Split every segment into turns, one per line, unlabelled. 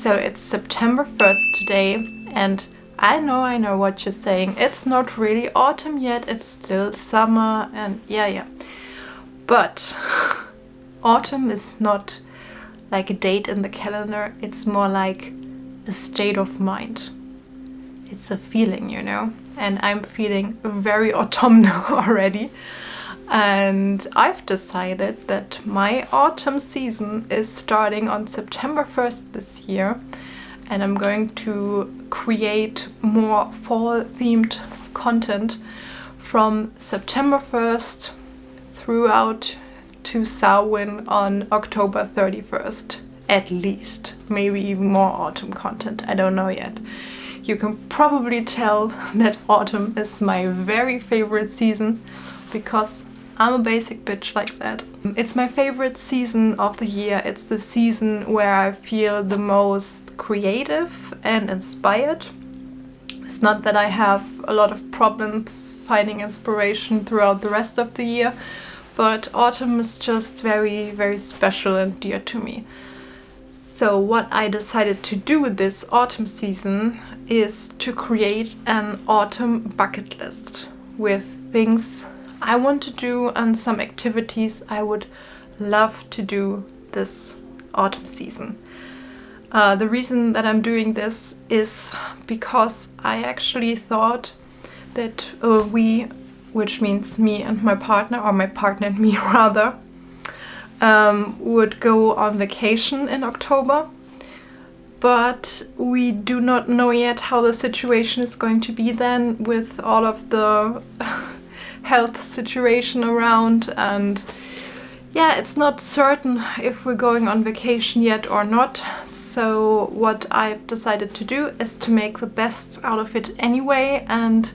So it's September 1st today, and I know what you're saying. It's not really autumn yet, it's still summer, and yeah. But autumn is not like a date in the calendar, it's more like a state of mind. It's a feeling, you know, and I'm feeling very autumnal already. And I've decided that my autumn season is starting on September 1st this year, and I'm going to create more fall-themed content from September 1st throughout to Samhain on October 31st, at least. Maybe even more autumn content, I don't know yet. You can probably tell that autumn is my very favorite season because I'm a basic bitch like that. It's my favorite season of the year. It's the season where I feel the most creative and inspired. It's not that I have a lot of problems finding inspiration throughout the rest of the year, but autumn is just very, very special and dear to me. So what I decided to do with this autumn season is to create an autumn bucket list with things I want to do and some activities I would love to do this autumn season. The reason that I'm doing this is because I actually thought that we, which means me and my partner, or my partner and me rather, would go on vacation in October. But we do not know yet how the situation is going to be then with all of the health situation around, and yeah, it's not certain if we're going on vacation yet or not. So what I've decided to do is to make the best out of it anyway and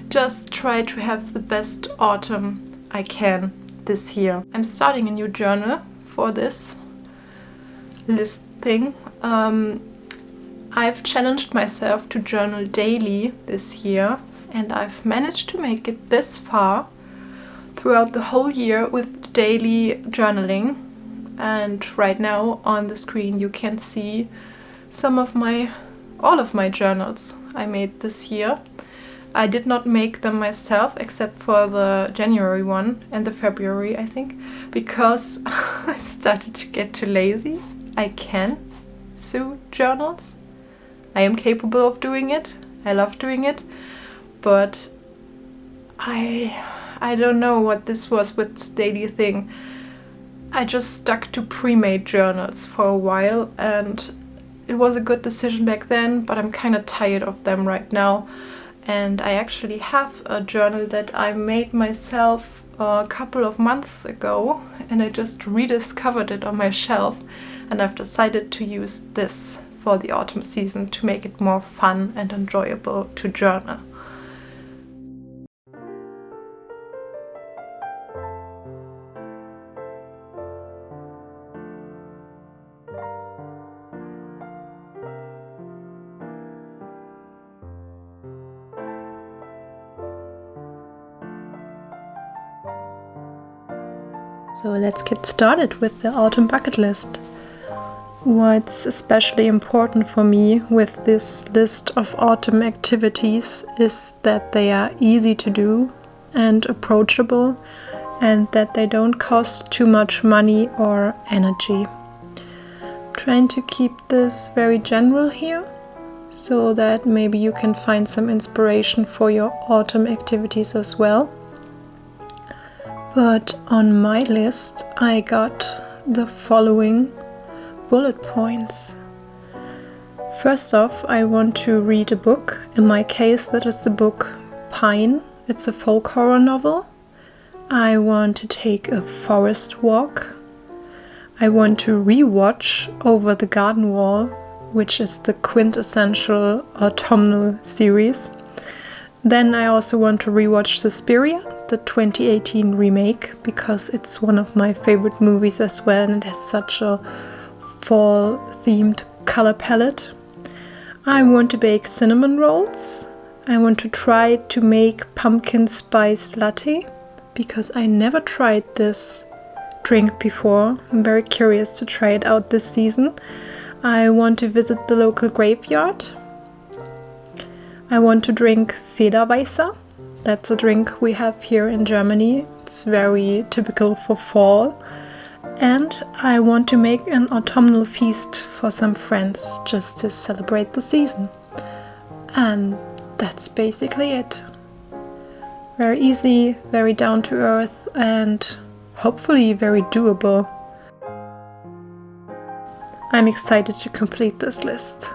just try to have the best autumn I can this year. I'm starting a new journal for this list thing. I've challenged myself to journal daily this year, and I've managed to make it this far throughout the whole year with daily journaling. And right now on the screen you can see all of my journals I made this year. I did not make them myself except for the January one and the February, I think, because I started to get too lazy. I can sew journals. I am capable of doing it. I love doing it. But I don't know what this was with this daily thing. I just stuck to pre-made journals for a while, and it was a good decision back then, but I'm kind of tired of them right now. And I actually have a journal that I made myself a couple of months ago, and I just rediscovered it on my shelf, and I've decided to use this for the autumn season to make it more fun and enjoyable to journal. So let's get started with the autumn bucket list. What's especially important for me with this list of autumn activities is that they are easy to do and approachable, and that they don't cost too much money or energy. I'm trying to keep this very general here, so that maybe you can find some inspiration for your autumn activities as well. But on my list I got the following bullet points. First off, I want to read a book. In my case, that is the book Pine. It's a folk horror novel. I want to take a forest walk. I want to rewatch Over the Garden Wall, which is the quintessential autumnal series. Then I also want to rewatch Suspiria, the 2018 remake, because it's one of my favorite movies as well, and it has such a fall-themed color palette. I want to bake cinnamon rolls. I want to try to make pumpkin spice latte, because I never tried this drink before. I'm very curious to try it out this season. I want to visit the local graveyard. I want to drink Federweißer. That's a drink we have here in Germany. It's very typical for fall. And I want to make an autumnal feast for some friends just to celebrate the season. And that's basically it. Very easy, very down to earth, and hopefully very doable. I'm excited to complete this list.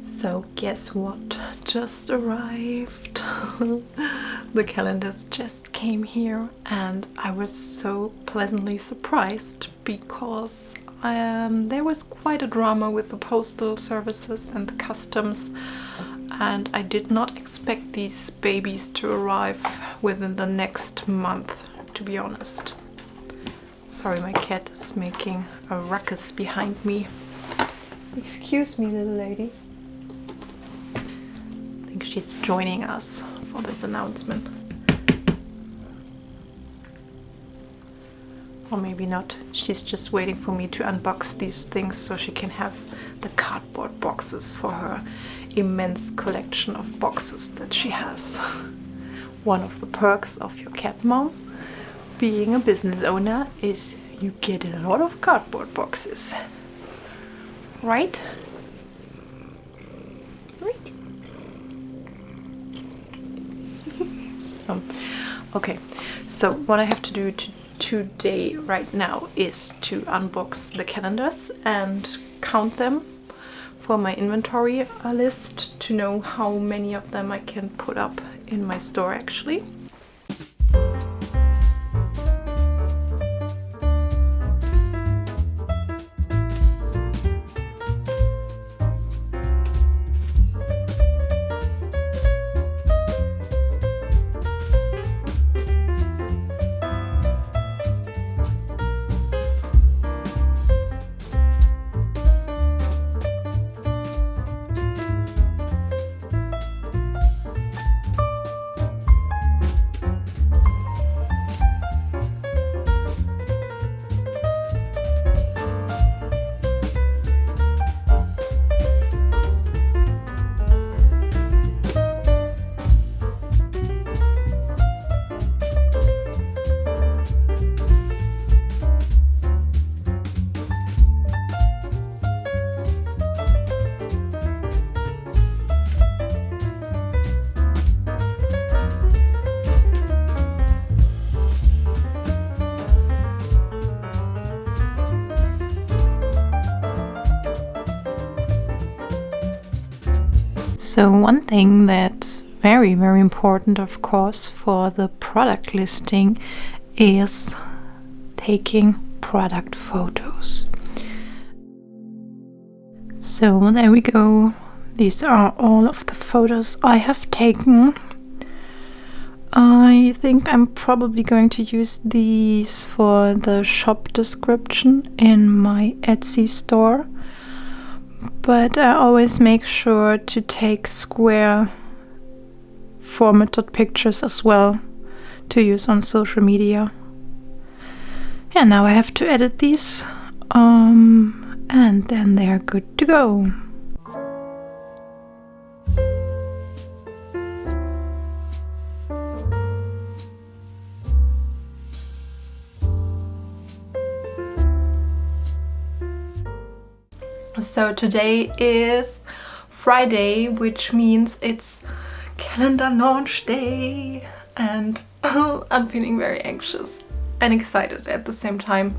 So guess what just arrived? The calendars just came here and I was so pleasantly surprised because there was quite a drama with the postal services and the customs, and I did not expect these babies to arrive within the next month, to be honest. Sorry, my cat is making a ruckus behind me. Excuse me, little lady. I think she's joining us for this announcement. Or maybe not. She's just waiting for me to unbox these things so she can have the cardboard boxes for her immense collection of boxes that she has. One of the perks of your cat mom being a business owner is you get a lot of cardboard boxes. Right? Right? Okay, so what I have to do today right now is to unbox the calendars and count them for my inventory list to know how many of them I can put up in my store actually. So one thing that's very, very important, of course, for the product listing is taking product photos. So there we go. These are all of the photos I have taken. I think I'm probably going to use these for the shop description in my Etsy store. But I always make sure to take square formatted pictures as well to use on social media. And now I have to edit these and then they're good to go. So today is Friday, which means it's calendar launch day, and I'm feeling very anxious and excited at the same time,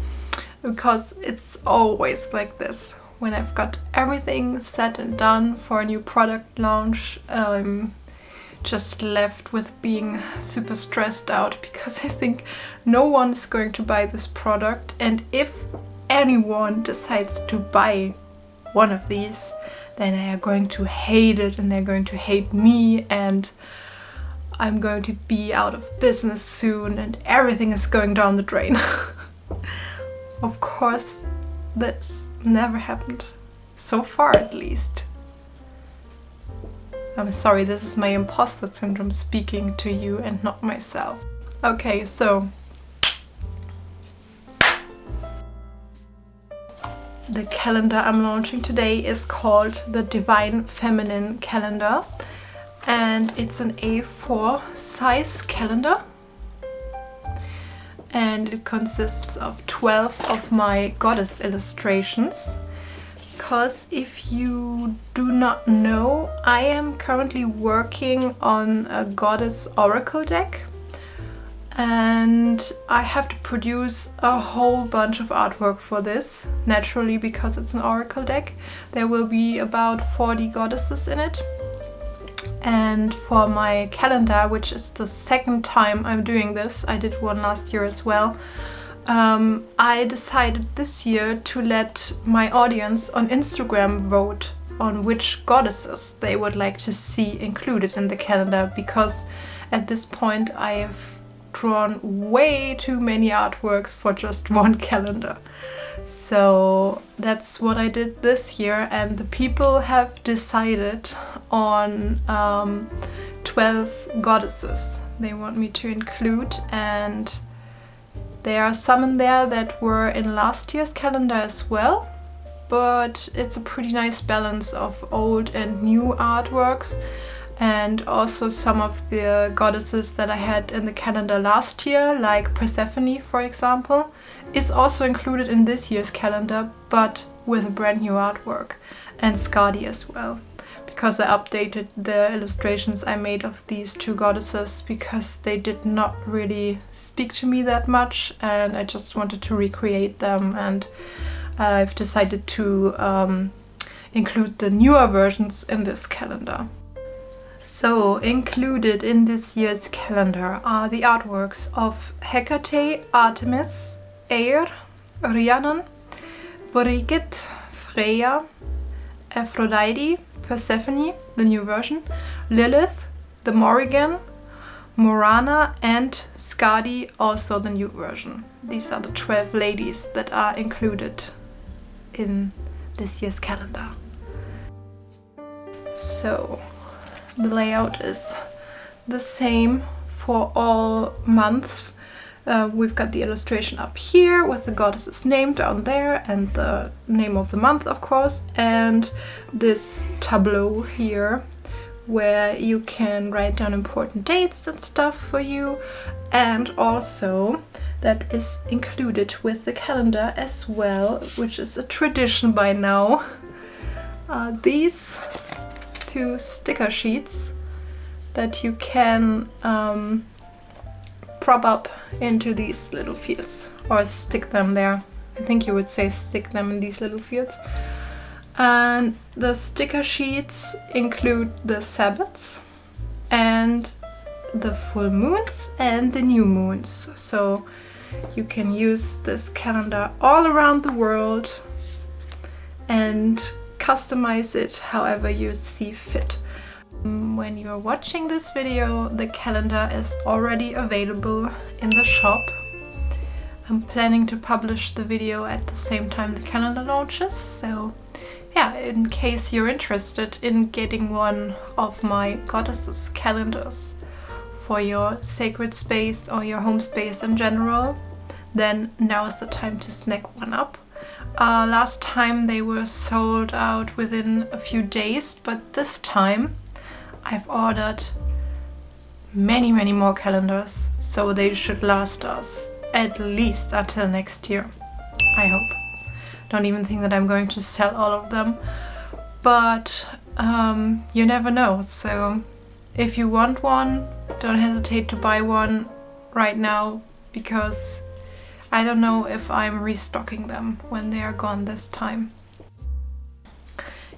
because it's always like this. When I've got everything set and done for a new product launch, I'm just left with being super stressed out because I think no one is going to buy this product, and if anyone decides to buy one of these, then they are going to hate it and they're going to hate me, and I'm going to be out of business soon and everything is going down the drain. Of course, this never happened. So far, at least. I'm sorry, this is my imposter syndrome speaking to you and not myself. Okay, so the calendar I'm launching today is called the Divine Feminine Calendar, and it's an A4 size calendar, and it consists of 12 of my goddess illustrations. Because if you do not know, I am currently working on a goddess oracle deck, and I have to produce a whole bunch of artwork for this, naturally, because it's an oracle deck. There will be about 40 goddesses in it. And for my calendar, which is the second time I'm doing this, I did one last year as well, I decided this year to let my audience on Instagram vote on which goddesses they would like to see included in the calendar, because at this point I have drawn way too many artworks for just one calendar. So that's what I did this year, and the people have decided on 12 goddesses they want me to include, and there are some in there that were in last year's calendar as well, but it's a pretty nice balance of old and new artworks. And also some of the goddesses that I had in the calendar last year, like Persephone, for example, is also included in this year's calendar, but with a brand new artwork. And Skadi as well, because I updated the illustrations I made of these two goddesses, because they did not really speak to me that much, and I just wanted to recreate them, and I've decided to include the newer versions in this calendar. So included in this year's calendar are the artworks of Hecate, Artemis, Eir, Rhiannon, Brigitte, Freya, Aphrodite, Persephone, the new version, Lilith, the Morrigan, Morana, and Skadi, also the new version. These are the 12 ladies that are included in this year's calendar. So the layout is the same for all months. We've got the illustration up here with the goddess's name down there and the name of the month, of course, and this tableau here where you can write down important dates and stuff for you, and also that is included with the calendar as well, which is a tradition by now. These two sticker sheets that you can prop up into these little fields, or stick them there. I think you would say stick them in these little fields. And the sticker sheets include the Sabbats and the full moons and the new moons. So you can use this calendar all around the world and customize it however you see fit. When you're watching this video, the calendar is already available in the shop. I'm planning to publish the video at the same time the calendar launches, so yeah, in case you're interested in getting one of my goddesses calendars for your sacred space or your home space in general, then now is the time to snag one up. Last time they were sold out within a few days, but this time I've ordered many more calendars, so they should last us at least until next year, I hope. Don't even think that I'm going to sell all of them, but you never know. So if you want one, don't hesitate to buy one right now, because I don't know if I'm restocking them when they are gone this time.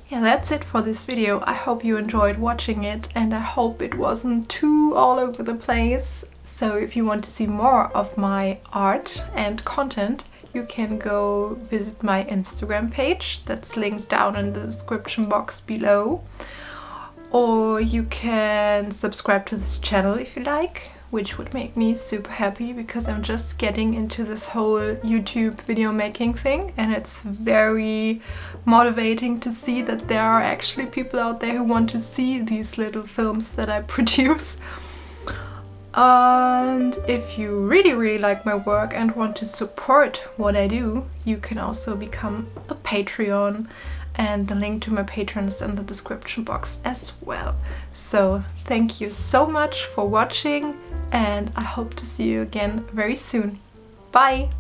Yeah, that's it for this video. I hope you enjoyed watching it, and I hope it wasn't too all over the place. So if you want to see more of my art and content, you can go visit my Instagram page that's linked down in the description box below. Or you can subscribe to this channel if you like, which would make me super happy because I'm just getting into this whole YouTube video making thing, and it's very motivating to see that there are actually people out there who want to see these little films that I produce. And if you really like my work and want to support what I do, you can also become a Patreon, and the link to my Patreon is in the description box as well. So thank you so much for watching, and I hope to see you again very soon. Bye!